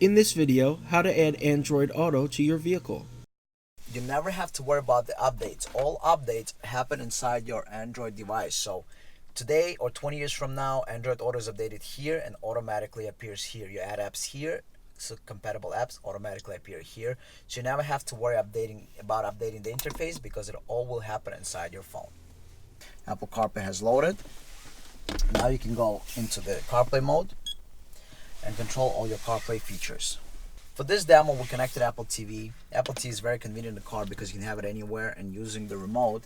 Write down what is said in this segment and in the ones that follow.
In this video, how to add Android Auto to your vehicle. You never have to worry about the updates. All updates happen inside your Android device. So today or 20 years from now, Android Auto is updated here and automatically appears here. You add apps here, so compatible apps automatically appear here. So you never have to worry about updating the interface because it all will happen inside your phone. Apple CarPlay has loaded. Now you can go into the CarPlay mode and control all your CarPlay features. For this demo, we connected Apple TV. Apple TV is very convenient in the car because you can have it anywhere, and using the remote,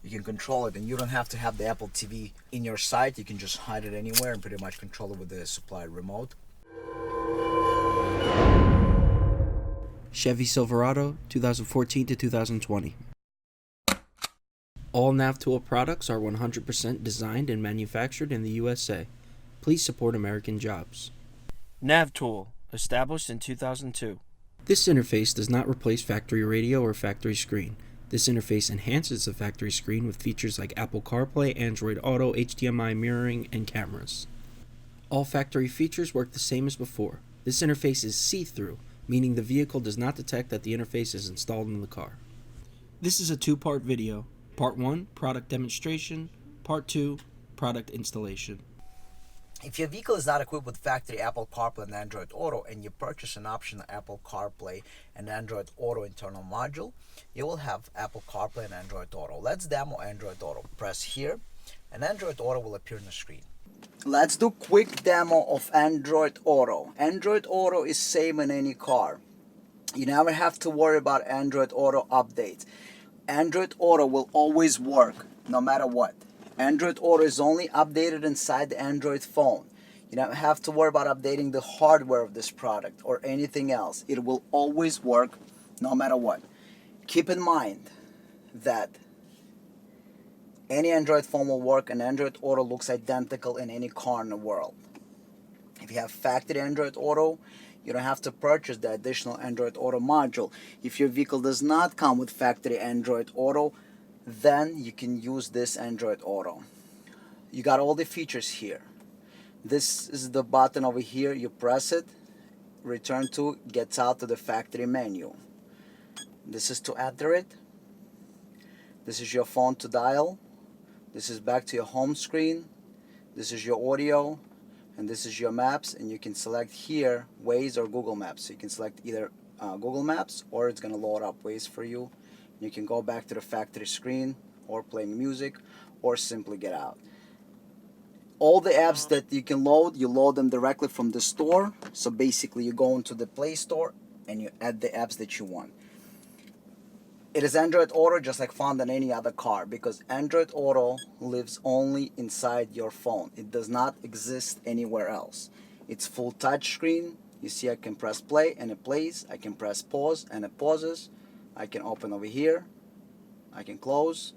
you can control it, and you don't have to have the Apple TV in your sight. You can just hide it anywhere and pretty much control it with the supplied remote. Chevy SIlverado, 2014 to 2020. All NavTool products are 100% designed and manufactured in the USA. Please support American jobs. NavTool, established in 2002. This interface does not replace factory radio or factory screen. This interface enhances the factory screen with features like Apple CarPlay, Android Auto, HDMI mirroring, and cameras. All factory features work the same as before. This interface is see-through, meaning the vehicle does not detect that the interface is installed in the car. This is a two-part video. Part 1, product demonstration. Part 2, product installation. If your vehicle is not equipped with factory Apple CarPlay and Android Auto, and you purchase an optional Apple CarPlay and Android Auto internal module, you will have Apple CarPlay and Android Auto. Let's demo Android Auto. Press here, and Android Auto will appear on the screen. Let's do quick demo of Android Auto. Android Auto is same in any car. You never have to worry about Android Auto updates. Android Auto will always work no matter what. Android Auto is only updated inside the Android phone. You don't have to worry about updating the hardware of this product or anything else. It will always work no matter what. Keep in mind that any Android phone will work, and Android Auto looks identical in any car in the world. If you have factory Android Auto, you don't have to purchase the additional Android Auto module. If your vehicle does not come with factory Android Auto, then you can use this Android Auto. You got all the features here. This is the button over here. You press it, return to, gets out to the factory menu. This is to enter it. This is your phone to dial. This is back to your home screen. This is your audio, and this is your maps, and you can select here Waze or Google Maps. So you can select either Google Maps, or it's going to load up Waze for you. You can go back to the factory screen or play music or simply get out. All the apps that you can load, you load them directly from the store. So basically you go into the Play Store and you add the apps that you want. It is Android Auto just like found in any other car, because Android Auto lives only inside your phone. It does not exist anywhere else. It's full touch screen. You see I can press play and it plays. I can press pause and it pauses. I can open over here. I can close.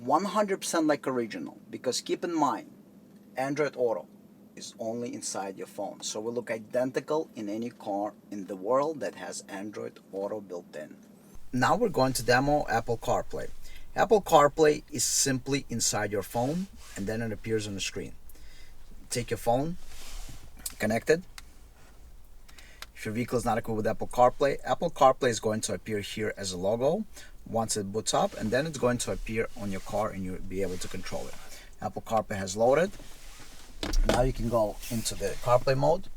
100% like original, because keep in mind, Android Auto is only inside your phone. So it will look identical in any car in the world that has Android Auto built in. Now we're going to demo Apple CarPlay. Apple CarPlay is simply inside your phone, and then it appears on the screen. Take your phone, connect it. If your vehicle is not equipped with Apple CarPlay is going to appear here as a logo once it boots up, and then it's going to appear on your car and you'll be able to control it. Apple CarPlay has loaded. Now you can go into the CarPlay mode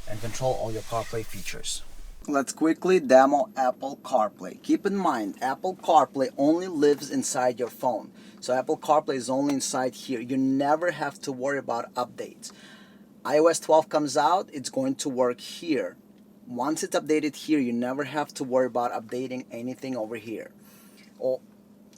and control all your CarPlay features. Let's quickly demo Apple CarPlay. Keep in mind, Apple CarPlay only lives inside your phone. So Apple CarPlay is only inside here. You never have to worry about updates. iOS 12 comes out, it's going to work here. Once it's updated here, you never have to worry about updating anything over here.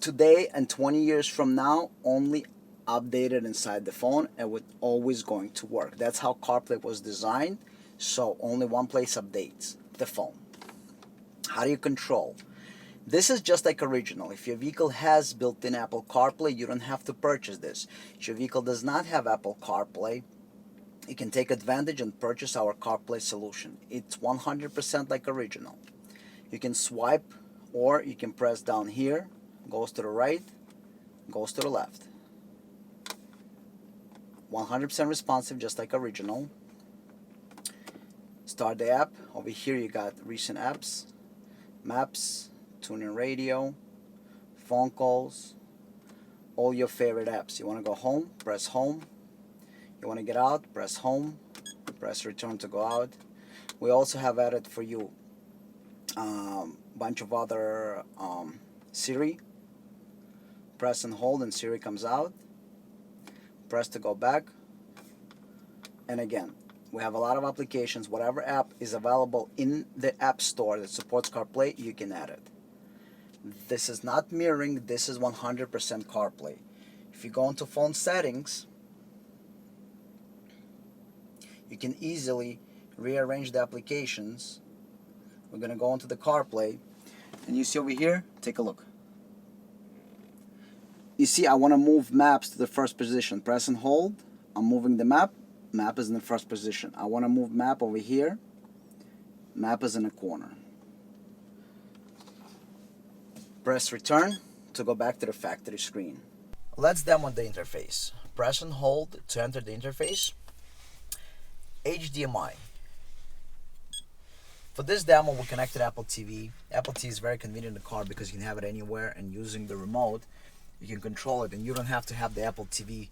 Today and 20 years from now, only updated inside the phone, and it's always going to work. That's how CarPlay was designed, so only one place updates, the phone. How do you control? This is just like original. If your vehicle has built-in Apple CarPlay, you don't have to purchase this. If your vehicle does not have Apple CarPlay, you can take advantage and purchase our CarPlay solution. It's 100% like original. You can swipe, or you can press down here, goes to the right, goes to the left. 100% responsive, just like original. start the app. Over here you got recent apps, maps, tuning radio, phone calls, all your favorite apps. You want to go home, press home. You want to get out, press home, press return to go out. We also have added for you bunch of other Siri. Press and hold and Siri comes out. Press to go back. And again, we have a lot of applications. Whatever app is available in the App Store that supports CarPlay, you can add it. This is not mirroring, this is 100% CarPlay. If you go into phone settings, you can easily rearrange the applications. We're going to go into the CarPlay, and you see over here, take a look. You see I want to move maps to the first position. Press and hold. I'm moving the map. Map is in the first position. I want to move map over here. Map is in the corner. Press return to go back to the factory screen. Let's demo the interface. Press and hold to enter the interface. HDMI. For this demo, we connected Apple TV. Apple TV is very convenient in the car because you can have it anywhere, and using the remote, you can control it, and you don't have to have the Apple TV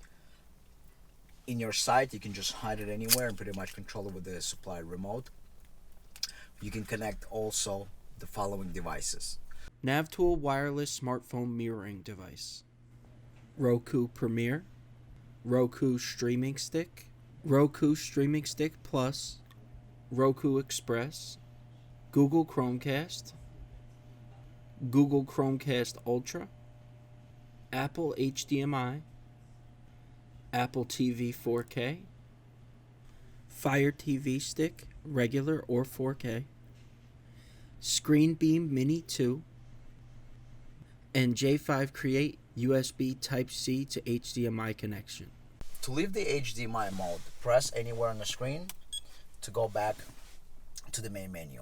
in your sight. You can just hide it anywhere and pretty much control it with the supplied remote. You can connect also the following devices. NavTool wireless smartphone mirroring device, Roku Premiere, Roku Streaming Stick, Roku Streaming Stick Plus, Roku Express, Google Chromecast, Google Chromecast Ultra, Apple HDMI, Apple TV 4K, Fire TV Stick, regular or 4K, Screen Beam Mini 2, and J5 Create USB Type-C to HDMI connection. To leave the HDMI mode, press anywhere on the screen to go back to the main menu.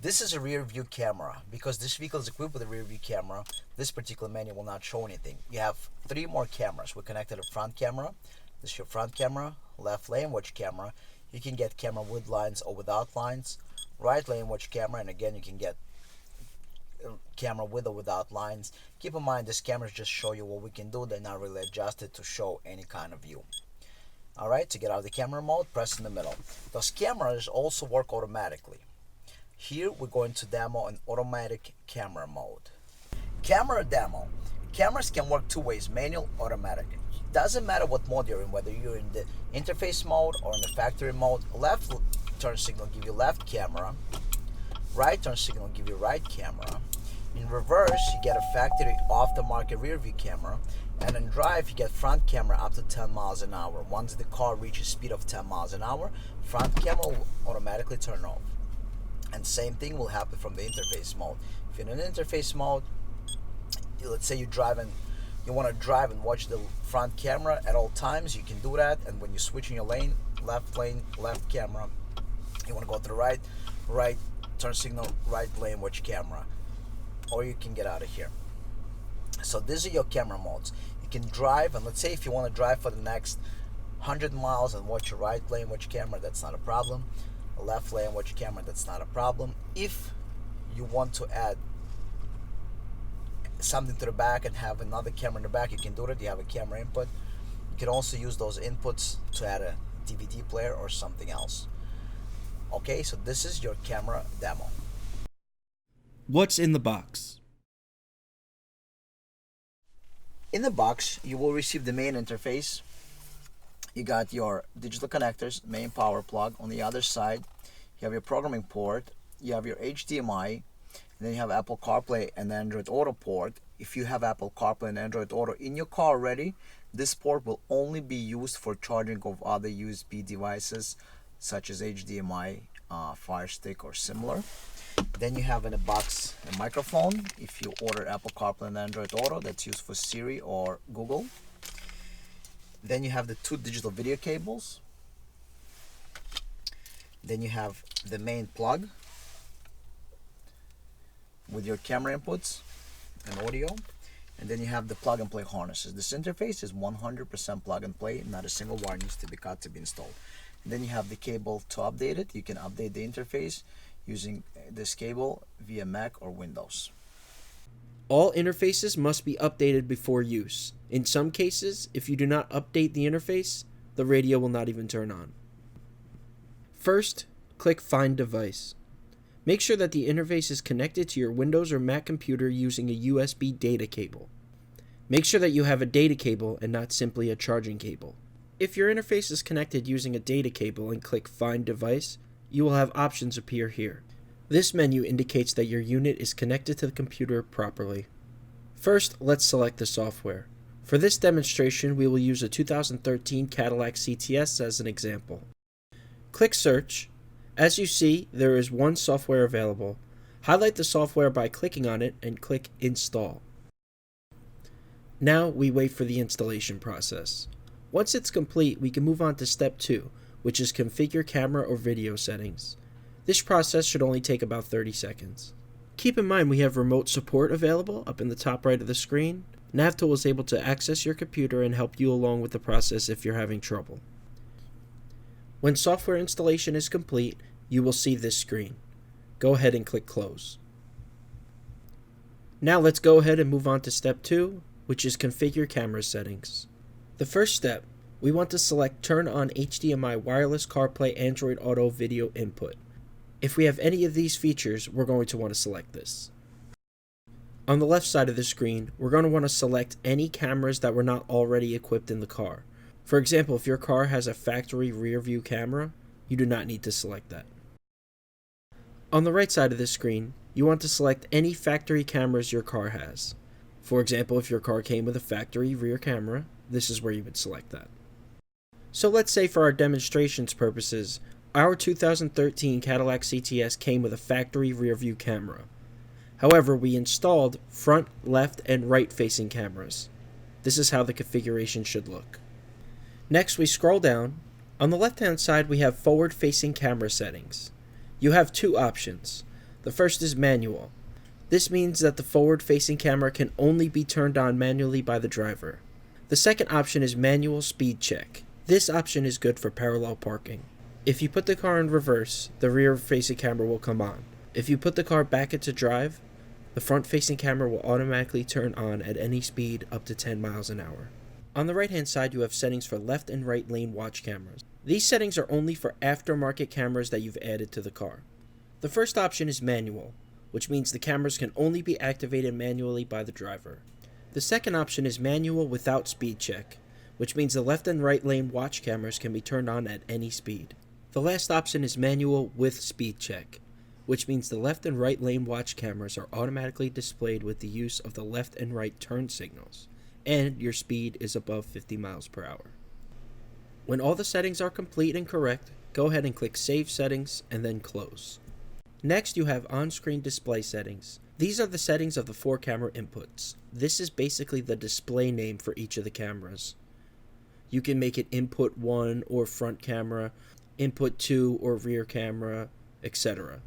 This is a rear view camera. Because this vehicle is equipped with a rear view camera, this particular menu will not show anything. You have 3 more cameras. We connected a front camera. This is your front camera, left lane watch camera. You can get camera with lines or without lines. Right lane watch camera, and again you can get camera with or without lines. Keep in mind, these cameras just show you what we can do. They're not really adjusted to show any kind of view. Alright, to get out of the camera mode, press in the middle. Those cameras also work automatically. Here we're going to demo an automatic camera mode. Camera demo. Cameras can work 2 ways, manual, automatic. Doesn't matter what mode you're in, whether you're in the interface mode or in the factory mode. Left turn signal give you left camera. Right turn signal give you right camera. In reverse, you get a factory off-the-market rear view camera. And in drive, you get front camera up to 10 miles an hour. Once the car reaches speed of 10 miles an hour, front camera will automatically turn off. And same thing will happen from the interface mode. If you're in an interface mode, let's say you want to drive and watch the front camera at all times, you can do that. And when you switch in your lane, left camera, you want to go to the right turn signal, right lane watch camera, or you can get out of here. So these are your camera modes. You can drive, and let's say if you want to drive for the next 100 miles and watch your right lane watch camera, that's not a problem. A left lane watch camera, that's not a problem. If you want to add something to the back and have another camera in the back, you can do that. You have a camera input. You can also use those inputs to add a DVD player or something else. Okay, so this is your camera demo. What's in the box? In the box, you will receive the main interface. You got your digital connectors, main power plug. On the other side, you have your programming port, you have your HDMI, and then you have Apple CarPlay and Android Auto port. If you have Apple CarPlay and Android Auto in your car already, this port will only be used for charging of other USB devices such as HDMI, Fire Stick, or similar. Then you have in a box a microphone. If you order Apple CarPlay and Android Auto, that's used for Siri or Google. Then you have the 2 digital video cables. Then you have the main plug with your camera inputs and audio. And then you have the plug and play harnesses. This interface is 100% plug and play. Not a single wire needs to be cut to be installed. Then you have the cable to update it. You can update the interface using this cable via Mac or Windows. All interfaces must be updated before use. In some cases, if you do not update the interface, the radio will not even turn on. First, click Find Device. Make sure that the interface is connected to your Windows or Mac computer using a USB data cable. Make sure that you have a data cable and not simply a charging cable. If your interface is connected using a data cable and click Find Device, you will have options appear here. This menu indicates that your unit is connected to the computer properly. First, let's select the software. For this demonstration, we will use a 2013 Cadillac CTS as an example. Click Search. As you see, there is one software available. Highlight the software by clicking on it and click Install. Now we wait for the installation process. Once it's complete, we can move on to step 2, which is configure camera or video settings. This process should only take about 30 seconds. Keep in mind we have remote support available up in the top right of the screen. NavTool is able to access your computer and help you along with the process if you're having trouble. When software installation is complete, you will see this screen. Go ahead and click Close. Now let's go ahead and move on to step 2, which is configure camera settings. The first step, we want to select Turn on HDMI Wireless CarPlay Android Auto Video Input. If we have any of these features, we're going to want to select this. On the left side of the screen, we're going to want to select any cameras that were not already equipped in the car. For example, if your car has a factory rear view camera, you do not need to select that. On the right side of the screen, you want to select any factory cameras your car has. For example, if your car came with a factory rear camera, this is where you would select that. So let's say for our demonstration's purposes, our 2013 Cadillac CTS came with a factory rear view camera. However, we installed front, left, and right facing cameras. This is how the configuration should look. Next, we scroll down. On the left-hand side, we have forward-facing camera settings. You have two options. The first is manual. This means that the forward-facing camera can only be turned on manually by the driver. The second option is manual speed check. This option is good for parallel parking. If you put the car in reverse, the rear-facing camera will come on. If you put the car back into drive, the front-facing camera will automatically turn on at any speed up to 10 miles an hour. On the right-hand side, you have settings for left and right lane watch cameras. These settings are only for aftermarket cameras that you've added to the car. The first option is manual, which means the cameras can only be activated manually by the driver. The second option is manual without speed check, which means the left and right lane watch cameras can be turned on at any speed. The last option is manual with speed check, which means the left and right lane watch cameras are automatically displayed with the use of the left and right turn signals, and your speed is above 50 miles per hour. When all the settings are complete and correct, go ahead and click Save Settings and then Close. Next, you have on-screen display settings. These are the settings of the 4 camera inputs. This is basically the display name for each of the cameras. You can make it input 1 or front camera, input 2 or rear camera, etc.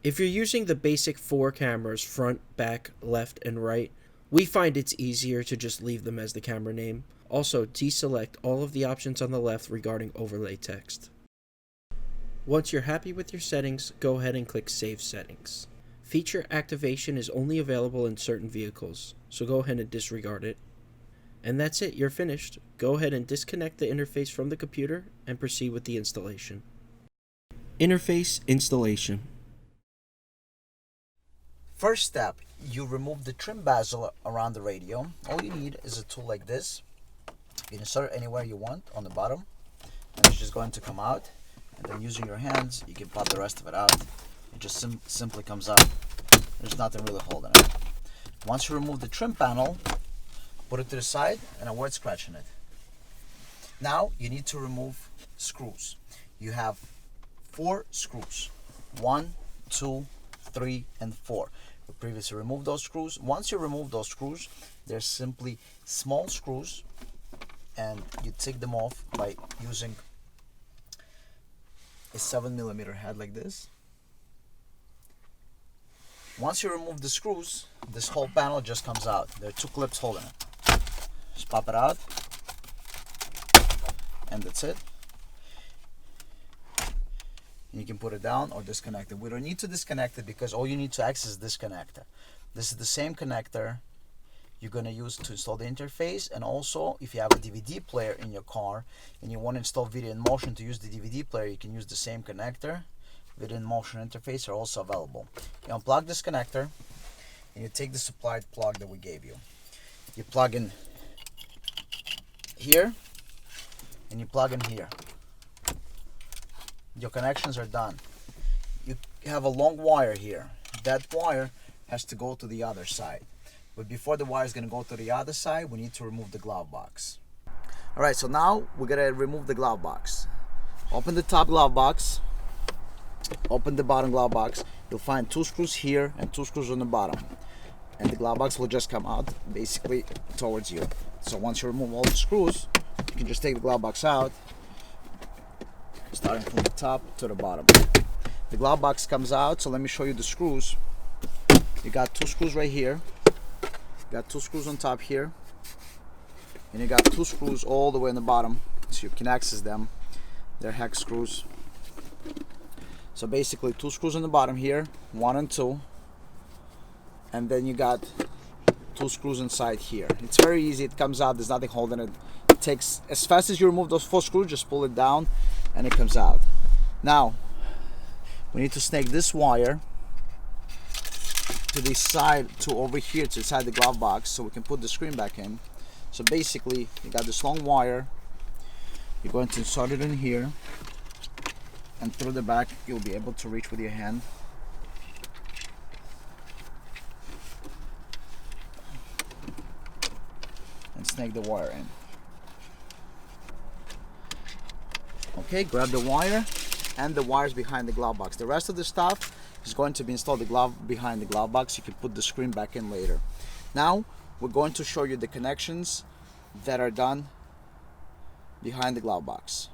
If you're using the basic 4 cameras, front, back, left, and right, we find it's easier to just leave them as the camera name. Also, deselect all of the options on the left regarding overlay text. Once you're happy with your settings, go ahead and click Save Settings. Feature activation is only available in certain vehicles, so go ahead and disregard it. And that's it, you're finished. Go ahead and disconnect the interface from the computer and proceed with the installation. Interface installation. First step, you remove the trim bezel around the radio. All you need is a tool like this. You can insert it anywhere you want on the bottom, and it's just going to come out. And then using your hands, you can pop the rest of it out. It just simply comes out. There's nothing really holding it. Once you remove the trim panel, put it to the side and avoid scratching it. Now you need to remove screws. You have 4 screws. 1, 2, 3, and 4. We previously removed those screws. Once you remove those screws, they're simply small screws, and you take them off by using a 7mm head like this. Once you remove the screws, this whole panel just comes out. There are 2 clips holding it. Just pop it out, and that's it. and you can put it down or disconnect it. We don't need to disconnect it because all you need to access this connector. This is the same connector you're going to use to install the interface, and also if you have a DVD player in your car and you want to install video in motion to use the DVD player, you can use the same connector. Video in motion interface are also available. You unplug this connector and you take the supplied plug that we gave you. You plug in here and you plug in here. Your connections are done. You have a long wire here. That wire has to go to the other side. But before the wire is going to go to the other side, we need to remove the glove box. Alright, so now we're going to remove the glove box. Open the top glove box. Open the bottom glove box. You'll find 2 screws here and 2 screws on the bottom. And the glove box will just come out basically towards you. So once you remove all the screws, you can just take the glove box out, starting from the top to the bottom. The glove box comes out, so let me show you the screws. You got 2 screws right here. You got 2 screws on top here, and you got 2 screws all the way in the bottom, so you can access them. They're hex screws. So basically 2 screws on the bottom here, 1 and 2, and then you got 2 screws inside here. It's very easy. It comes out. There's nothing holding it. It takes, as fast as you remove those 4 screws, just pull it down, and it comes out. Now we need to snake this wire to the side, to over here, to inside the glove box, so we can put the screen back in. So basically, you got this long wire. You're going to insert it in here, and through the back, you'll be able to reach with your hand. And snake the wire in. Okay, grab the wire and the wires behind the glove box. The rest of the stuff is going to be installed behind the glove box. You can put the screen back in later. Now we're going to show you the connections that are done behind the glove box.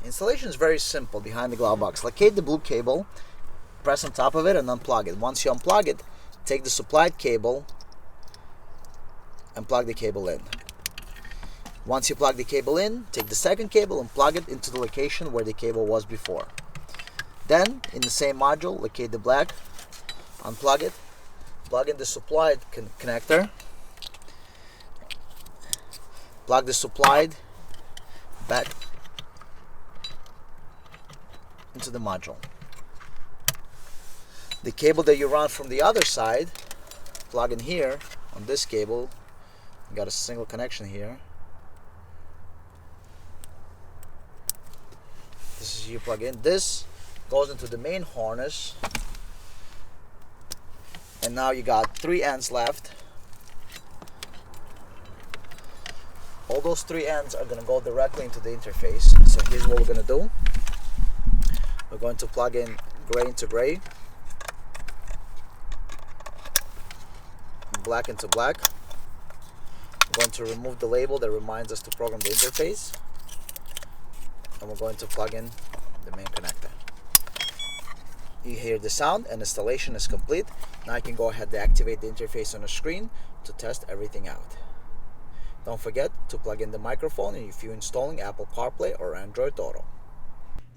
Installation is very simple behind the glove box. Locate the blue cable, press on top of it and unplug it. Once you unplug it, take the supplied cable and plug the cable in. Once you plug the cable in, take the second cable and plug it into the location where the cable was before. Then, in the same module, locate the black, unplug it, plug in the supplied connector, plug the supplied back into the module. The cable that you run from the other side, plug in here on this cable. You got a single connection here. This is you plug in. This goes into the main harness, and now you got 3 ends left. All those 3 ends are going to go directly into the interface. So here's what we're going to do. We're going to plug in gray into gray, black into black. We're going to remove the label that reminds us to program the interface, and we're going to plug in the main connector. You hear the sound and installation is complete. Now you can go ahead and activate the interface on the screen to test everything out. Don't forget to plug in the microphone if you're installing Apple CarPlay or Android Auto.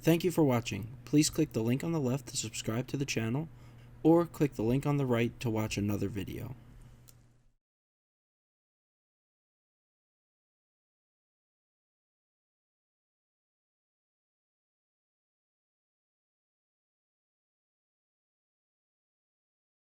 Thank you for watching. Please click the link on the left to subscribe to the channel, or click the link on the right to watch another video.